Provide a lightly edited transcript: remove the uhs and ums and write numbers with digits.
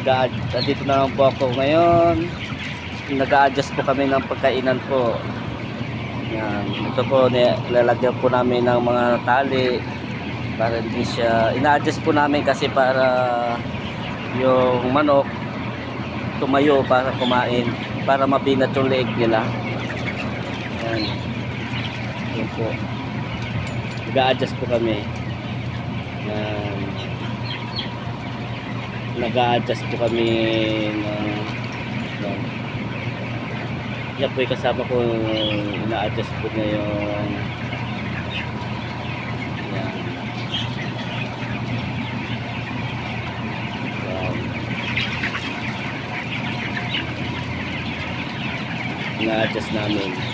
Nandito na lang po ako ngayon. Nag-a-adjust po kami ng pagkainan po. Yan. Ito po, lalagyan po namin ng mga tali para hindi siya, ina-adjust po namin kasi para yung manok tumayo para kumain, para mabinat yung leeg nila. Yan. Yan po. Nag-a-adjust po kami. Yan. Nag-a-adjust po kami ng yan. Yan po yung kasama ko, ina-adjust po na yung yan. Yan. Ina-adjust namin.